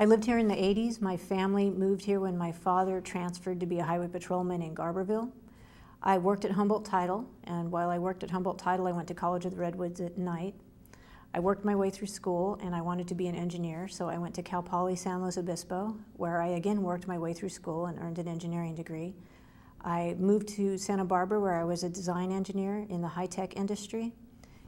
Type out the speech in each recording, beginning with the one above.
I lived here in the 80s. My family moved here when my father transferred to be a highway patrolman in Garberville. I worked at Humboldt Title, and while I worked at Humboldt Title, I went to College of the Redwoods at night. I worked my way through school, and I wanted to be an engineer, so I went to Cal Poly San Luis Obispo, where I again worked my way through school and earned an engineering degree. I moved to Santa Barbara, where I was a design engineer in the high-tech industry.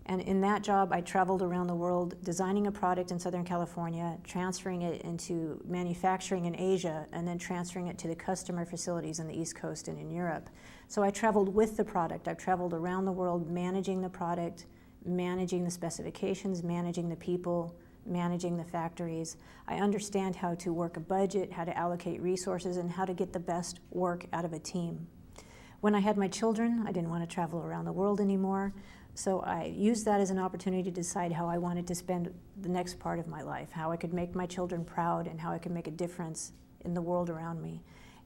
And in that job, I traveled around the world designing a product in Southern California, transferring it into manufacturing in Asia, and then transferring it to the customer facilities in the East Coast and in Europe. So I traveled with the product. I've traveled around the world managing the product, managing the specifications, managing the people, managing the factories. I understand how to work a budget, how to allocate resources, and how to get the best work out of a team. When I had my children, I didn't want to travel around the world anymore. So I used that as an opportunity to decide how I wanted to spend the next part of my life, how I could make my children proud and how I could make a difference in the world around me.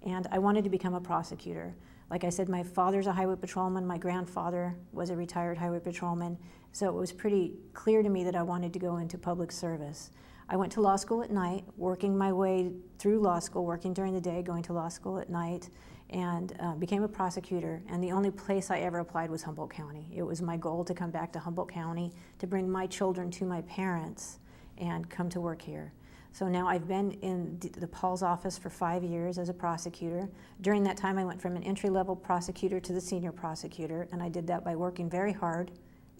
And I wanted to become a prosecutor. Like I said, my father's a highway patrolman, my grandfather was a retired highway patrolman, so it was pretty clear to me that I wanted to go into public service. I went to law school at night, working my way through law school, working during the day, going to law school at night, and became a prosecutor. And the only place I ever applied was Humboldt County. It was my goal to come back to Humboldt County, to bring my children to my parents, and come to work here. So now I've been in the Paul's office for 5 years as a prosecutor. During that time, I went from an entry-level prosecutor to the senior prosecutor, and I did that by working very hard,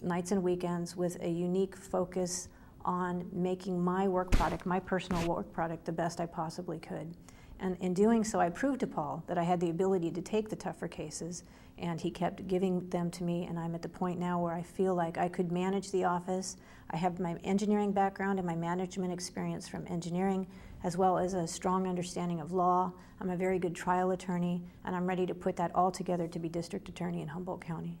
nights and weekends, with a unique focus on making my work product, my personal work product, the best I possibly could. And in doing so, I proved to Paul that I had the ability to take the tougher cases, and he kept giving them to me, and I'm at the point now where I feel like I could manage the office. I have my engineering background and my management experience from engineering, as well as a strong understanding of law. I'm a very good trial attorney, and I'm ready to put that all together to be district attorney in Humboldt County.